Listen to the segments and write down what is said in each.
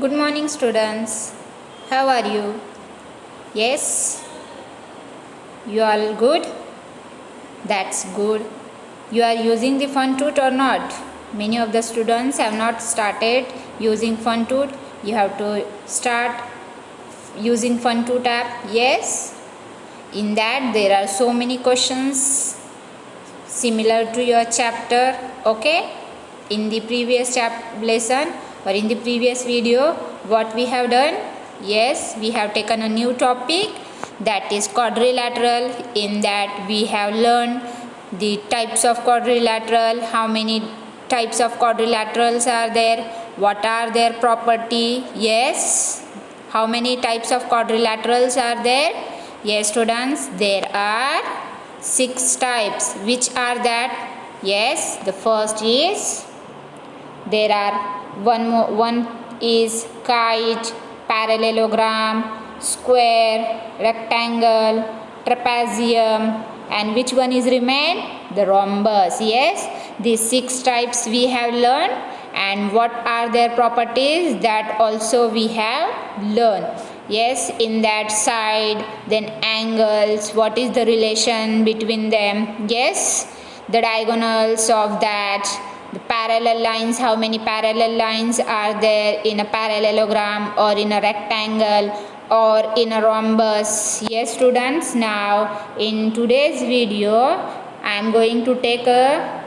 Good morning, students. How are you? Yes, you all good? That's good. You are using the FunTut or not? Many of the students have not started using FunTut. You have to start using FunTut app. Yes, in that there are so many questions similar to your chapter. Okay, in the previous lesson or in the previous video, what we have done? Yes, we have taken a new topic, that is quadrilateral. In that we have learned the types of quadrilateral, how many types of quadrilaterals are there, what are their property. Yes, how many types of quadrilaterals are there? Yes, students, there are 6 types. Which are that? Yes, the first is, there are one is kite, parallelogram, square, rectangle, trapezium, and which one is remain? The rhombus. Yes, these 6 types we have learned, and what are their properties, that also we have learned. Yes, in that side, then angles, what is the relation between them. Yes, the diagonals of that, the parallel lines, how many parallel lines are there in a parallelogram or in a rectangle or in a rhombus. Yes, students, now in today's video I am going to take a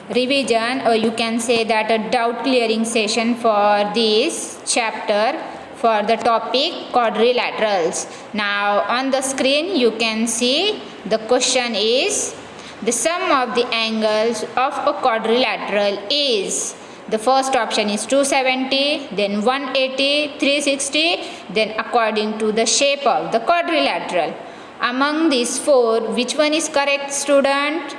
revision, or you can say that a doubt clearing session for this chapter for the topic quadrilaterals. Now on the screen you can see the question is, the sum of the angles of a quadrilateral is, the first option is 270, then 180, 360, then according to the shape of the quadrilateral. Among these 4, which one is correct, student?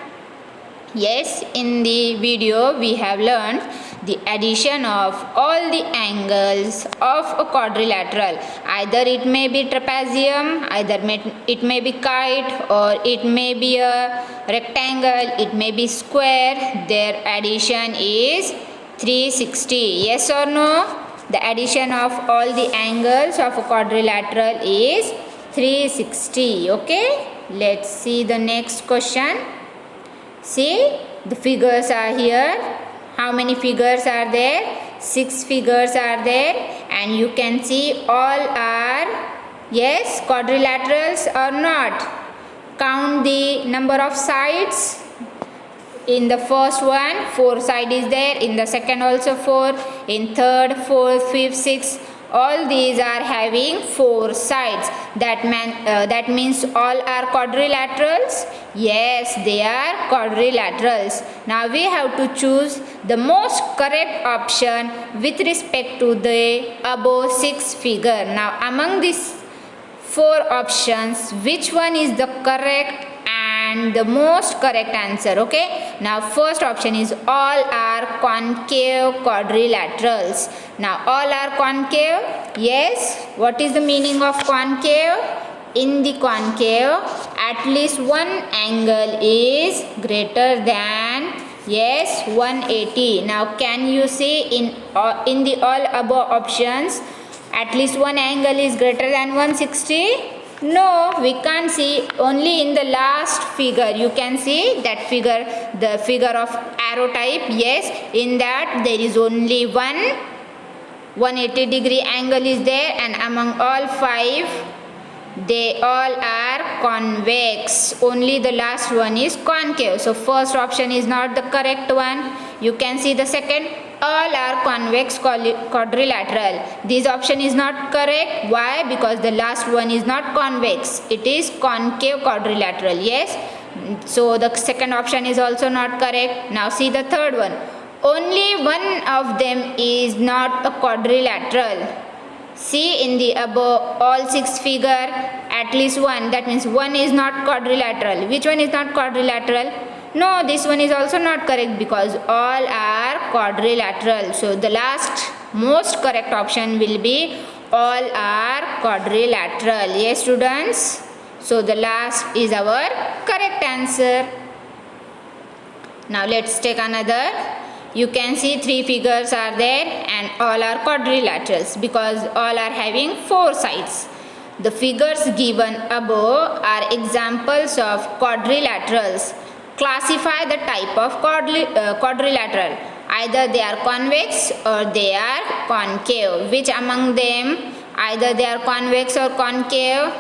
Yes, in the video we have learned the addition of all the angles of a quadrilateral. Either it may be trapezium, it may be kite, or it may be a rectangle, it may be square. Their addition is 360. Yes or no? The addition of all the angles of a quadrilateral is 360. Okay, let's see the next question. See, the figures are here. How many figures are there? 6 figures are there, and you can see all are, yes, quadrilaterals or not. Count the number of sides. In the first one, 4 side is there. In the second also 4. In third, 4th, 5th, 6th. All these are having 4 sides. That means all are quadrilaterals. Yes, they are quadrilaterals. Now we have to choose the most correct option with respect to the above 6 figure. Now among these 4 options, which one is the correct and the most correct answer? Okay, now first option is all are concave quadrilaterals. Now all are concave. Yes, what is the meaning of concave? In the concave, at least one angle is greater than, yes, 180. Now can you see in the all above options, at least one angle is greater than 160? No, we can't see. Only in the last figure you can see that figure, the figure of arrow type. Yes, in that there is only one 180-degree angle is there, and among all 5 they all are convex. Only the last one is concave. So first option is not the correct one. You can see the second, all are convex quadrilateral. This option is not correct. Why? Because the last one is not convex, it is concave quadrilateral. Yes, so the second option is also not correct. Now see the third one, only one of them is not a quadrilateral. See in the above all 6 figure, at least one, that means one is not quadrilateral. Which one is not quadrilateral? No, this one is also not correct, because all are quadrilateral. So the last most correct option will be all are quadrilateral. Yes, students, so the last is our correct answer. Now let's take another. You can see 3 figures are there and all are quadrilaterals because all are having 4 sides. The figures given above are examples of quadrilaterals. Classify the type of quadrilateral. Either they are convex or they are concave. Which among them? Either they are convex or concave?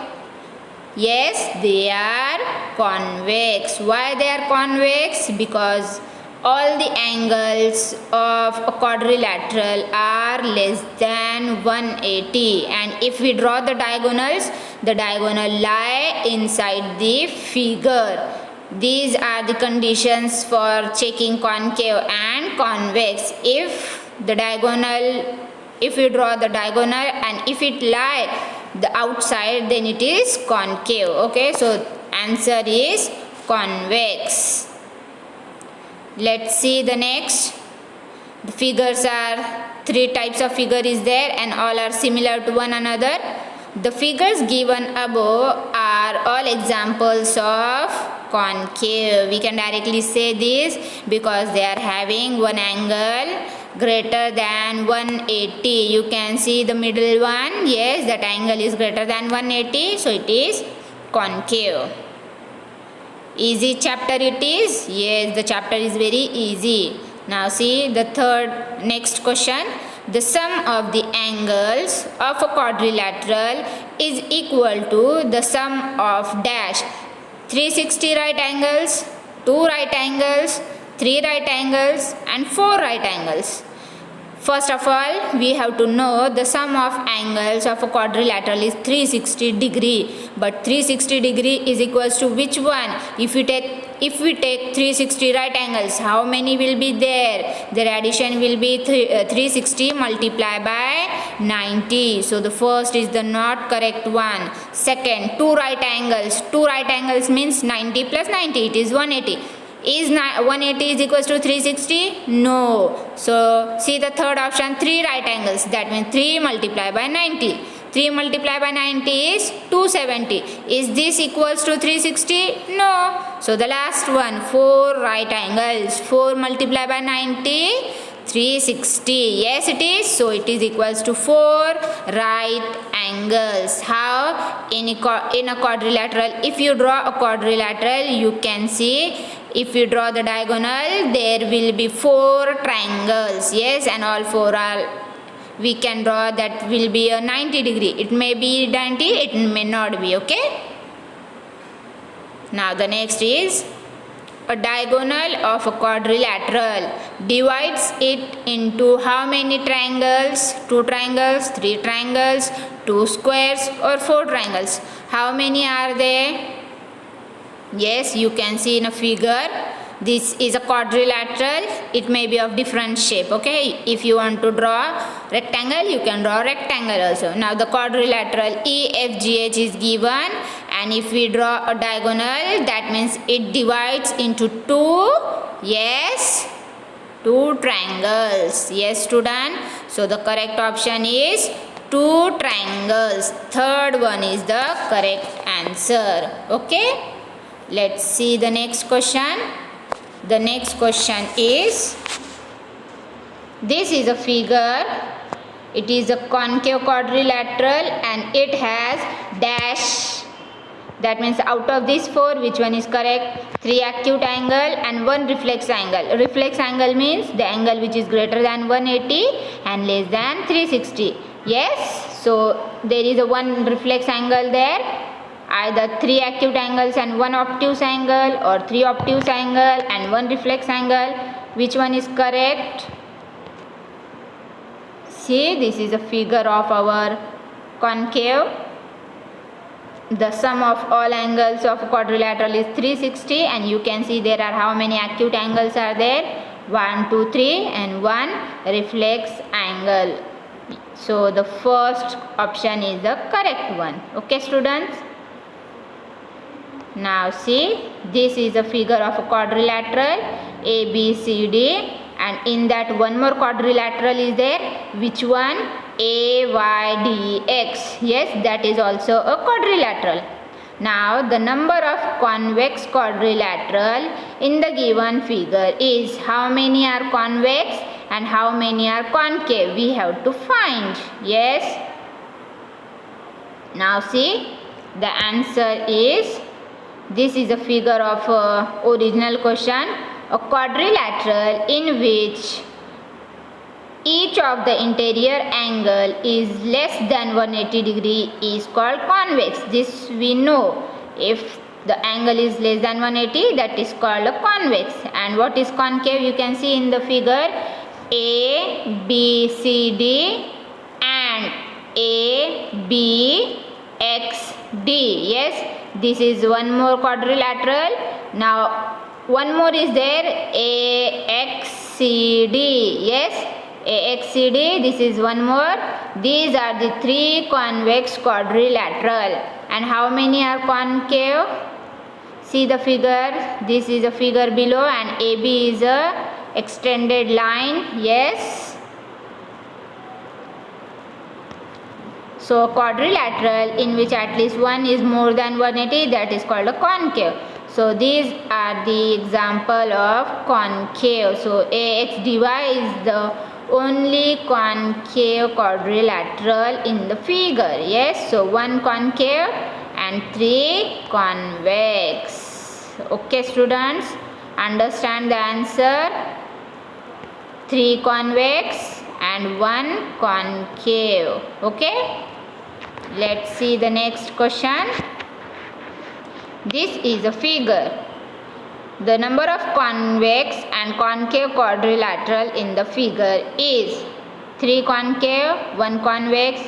Yes, they are convex. Why they are convex? Because all the angles of a quadrilateral are less than 180, and if we draw the diagonal lie inside the figure. These are the conditions for checking concave and convex. If we draw the diagonal and if it lie the outside, then it is concave. Okay, so answer is convex. Let's see the next. The figures are 3 types of figure is there and all are similar to one another. The figures given above are all examples of concave. We can directly say this because they are having one angle greater than 180. You can see the middle one. Yes, that angle is greater than 180, so it is concave. Easy chapter it is. Yes, the chapter is very easy. Now see the next question. The sum of the angles of a quadrilateral is equal to the sum of dash 360 right angles, 2 right angles, 3 right angles and 4 right angles. First of all, we have to know the sum of angles of a quadrilateral is 360 degree. But 360 degree is equals to which one? If we take 360 right angles, how many will be there? Their addition will be 360 multiplied by 90. So the first is the not correct one. Second, 2 right angles. 2 right angles means 90 plus 90. It is 180. Is 180 is equals to 360? No. So see the third option, 3 right angles. That means 3 multiplied by 90. 3 multiplied by 90 is 270. Is this equals to 360? No. So the last one, 4 right angles. 4 multiplied by 90, 360. Yes, it is. So it is equals to 4 right angles. How? In a quadrilateral, if you draw a quadrilateral, you can see if you draw the diagonal, there will be 4 triangles. Yes, and all 4 are, we can draw that will be a 90 degree. It may be 90, it may not be. Okay. Now the next is a diagonal of a quadrilateral divides it into how many triangles? 2 triangles, 3 triangles, 2 squares or 4 triangles. How many are there? Yes, you can see in a figure. This is a quadrilateral. It may be of different shape. Okay, if you want to draw rectangle, you can draw rectangle also. Now the quadrilateral EFGH is given, and if we draw a diagonal, that means it divides into 2. Yes, 2 triangles. Yes, student. So the correct option is 2 triangles. Third one is the correct answer. Okay. Let's see the next question. The next question is, this is a figure. It is a concave quadrilateral and it has dash. That means out of these 4, which one is correct? 3 acute angle and 1 reflex angle. Reflex angle means the angle which is greater than 180 and less than 360. Yes, so there is a 1 reflex angle there. Either 3 acute angles and 1 obtuse angle, or 3 obtuse angle and 1 reflex angle. Which one is correct? See, this is a figure of our concave. The sum of all angles of quadrilateral is 360, and you can see there are how many acute angles are there? 1, 2, 3 and 1 reflex angle. So the first option is the correct one. Okay, students. Now see, this is a figure of a quadrilateral ABCD, and in that one more quadrilateral is there. Which one? AYDX. Yes, that is also a quadrilateral. Now the number of convex quadrilateral in the given figure is how many are convex and how many are concave. We have to find. Yes. Now see, the answer is, this is a figure of original question. A quadrilateral in which each of the interior angle is less than 180 degree is called convex. This we know. If the angle is less than 180, that is called a convex. And what is concave? You can see in the figure A, B, C, D and A, B, X, D. Yes, this is one more quadrilateral. Now one more is there, AXCD. Yes, AXCD, this is one more. These are the three convex quadrilateral. And how many are concave? See the figure. This is a figure below and AB is a extended line. Yes. So quadrilateral in which at least one is more than 180, that is called a concave. So these are the example of concave. So AXDY is the only concave quadrilateral in the figure. Yes, so one concave and three convex. Okay students, understand the answer. 3 convex and 1 concave. Okay, let's see the next question. This is a figure. The number of convex and concave quadrilateral in the figure is 3 concave, 1 convex,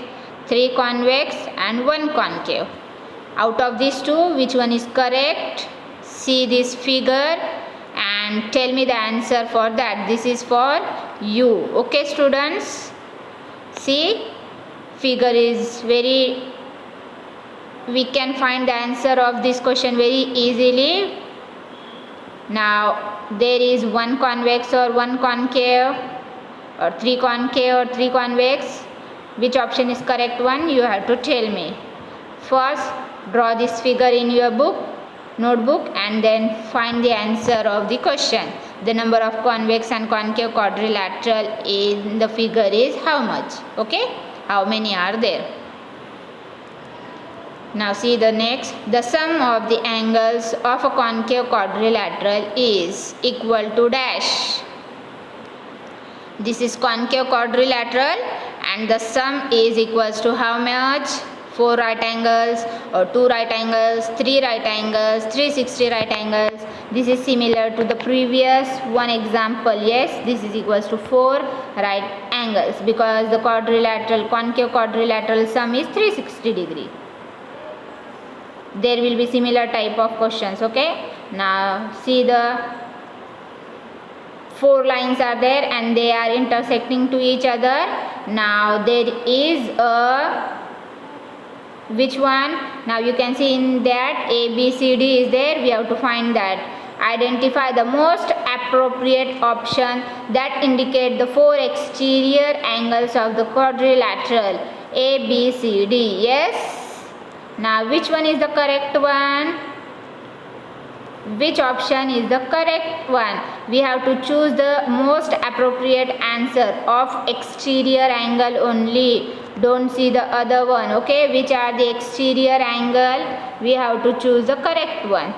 3 convex and 1 concave. Out of these two, which one is correct? See this figure and tell me the answer for that. This is for you. Okay students, see, figure is very, we can find the answer of this question very easily. Now there is 1 convex or 1 concave or 3 concave or 3 convex. Which option is correct one? You have to tell me. First draw this figure in your notebook and then find the answer of the question. The number of convex and concave quadrilateral in the figure is how much? Okay, how many are there? Now see the next. The sum of the angles of a concave quadrilateral is equal to dash. This is concave quadrilateral and the sum is equals to how much? 4 right angles or 2 right angles, 3 right angles, 360 right angles. This is similar to the previous one example. Yes, this is equals to 4 right angles because the quadrilateral, concave quadrilateral sum is 360 degree. There will be similar type of questions. Okay, now see the 4 lines are there and they are intersecting to each other. Now there is a, which one? Now you can see in that A, B, C, D is there. We have to find that. Identify the most appropriate option that indicate the 4 exterior angles of the quadrilateral A, B, C, D. Yes. Now which one is the correct one? Which option is the correct one? We have to choose the most appropriate answer of exterior angle only. Don't see the other one. Okay, which are the exterior angle? We have to choose the correct one.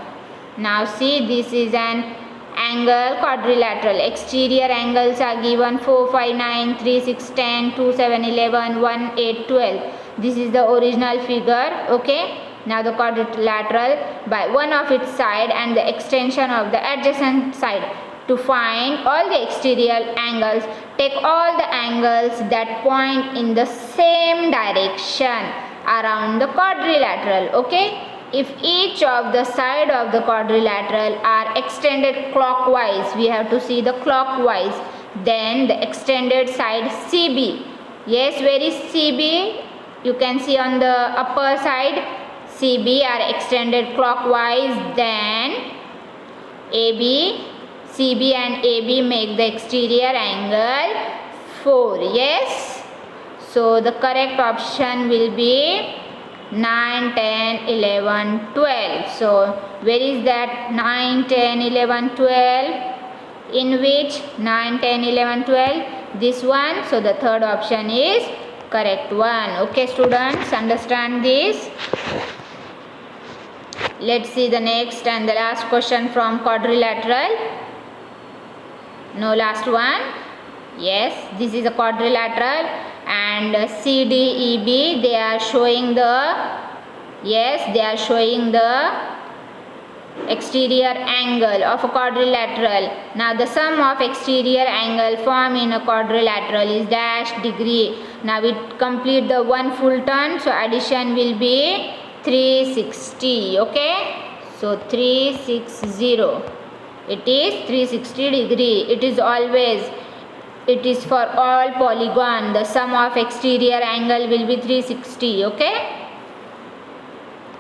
Now see, this is an angle quadrilateral. Exterior angles are given 4, 5, 9, 3, 6, 10, 2, 7, 11, 1, 8, 12. This is the original figure. Okay, now the quadrilateral by one of its side and the extension of the adjacent side. To find all the exterior angles, take all the angles that point in the same direction around the quadrilateral. Okay, if each of the side of the quadrilateral are extended clockwise, we have to see the clockwise, then the extended side CB. Yes, where is CB? You can see on the upper side, CB are extended clockwise, then AB, CB and AB make the exterior angle 4. Yes, so the correct option will be 9, 10, 11, 12. So where is that 9, 10, 11, 12? In which 9, 10, 11, 12? This one. So the third option is correct one. Okay students, understand this. Let's see the next and the last question from quadrilateral. No, last one. Yes, this is a quadrilateral, and CDEB, they are showing the, yes, they are showing the exterior angle of a quadrilateral. Now the sum of exterior angle formed in a quadrilateral is dash degree. Now we complete the one full turn, so addition will be 360. Okay, so 360, it is 360 degree. It is always, it is for all polygon, the sum of exterior angle will be 360. Okay,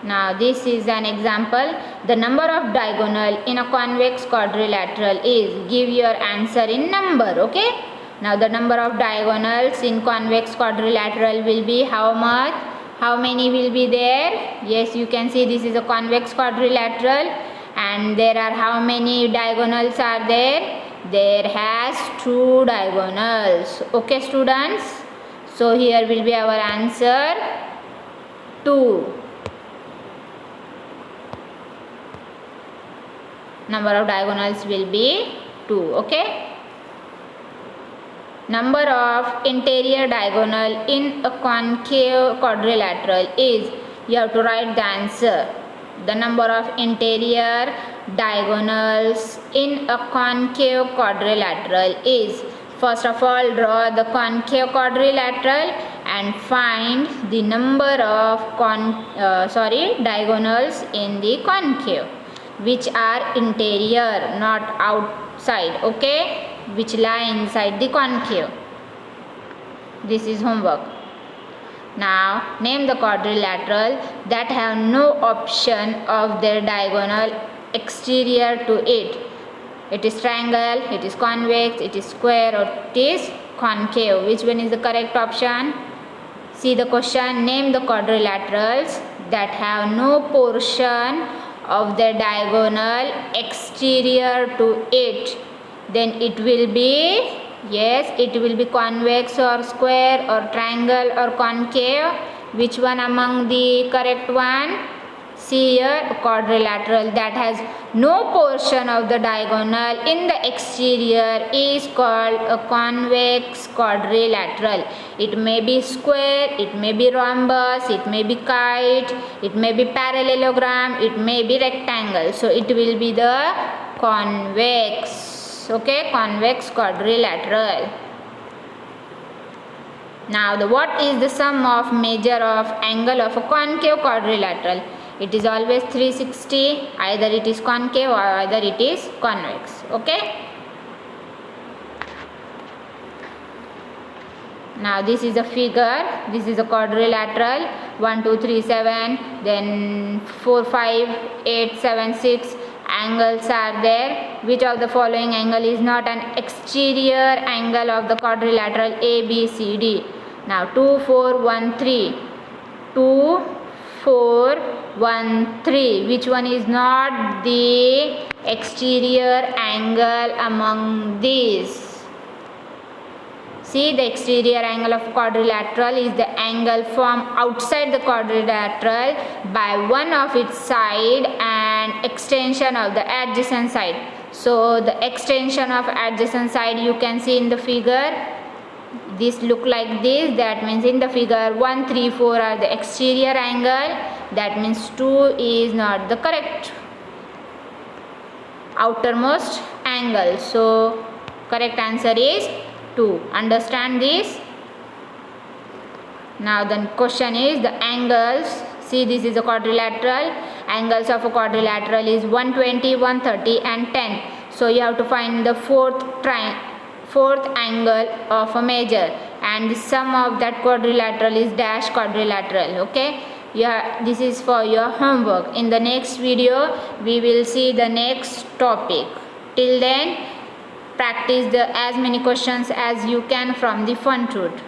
now this is an example. The number of diagonal in a convex quadrilateral is, give your answer in number. Okay, now the number of diagonals in convex quadrilateral will be how much? How many will be there? Yes, you can see this is a convex quadrilateral, and there are how many diagonals are there? There has 2 diagonals. Okay students, so here will be our answer 2. Number of diagonals will be 2. Okay, number of interior diagonal in a concave quadrilateral is, you have to write the answer. The number of interior diagonals in a concave quadrilateral is, first of all draw the concave quadrilateral and find the number of diagonals in the concave, which are interior, not outside. Okay, which lie inside the concave. This is homework. Now name the quadrilateral that have no option of their diagonal exterior to it. It is triangle, it is convex, it is square, or it is concave. Which one is the correct option? See the question. Name the quadrilaterals that have no portion of their diagonal exterior to it. Then it will be, yes, it will be convex or square or triangle or concave. Which one among the correct one? See here, a quadrilateral that has no portion of the diagonal in the exterior is called a convex quadrilateral. It may be square, it may be rhombus, it may be kite, it may be parallelogram, it may be rectangle. So it will be the convex. Okay, convex quadrilateral. Now what is the sum of measure of angle of a concave quadrilateral? It is always 360. Either it is concave or either it is convex. Okay, now this is a figure. This is a quadrilateral. 1 2 3 7, then 4 5 8 7 6 angles are there. Which of the following angle is not an exterior angle of the quadrilateral A B C D? Now 2 4 1 3, 2 4 1 3, which one is not the exterior angle among these? See, the exterior angle of quadrilateral is the angle formed outside the quadrilateral by one of its side and extension of the adjacent side. So the extension of adjacent side you can see in the figure. This look like this. That means in the figure 1 3 4 are the exterior angle. That means 2 is not the correct outermost angle. So correct answer is 2. Understand this? Now the question is the angles. See, this is a quadrilateral. Angles of a quadrilateral is 120, 130 and 10. So you have to find the fourth angle of a measure, and the sum of that quadrilateral is dash quadrilateral. Okay, yeah, this is for your homework. In the next video we will see the next topic. Till then, practice as many questions as you can from the fun truth.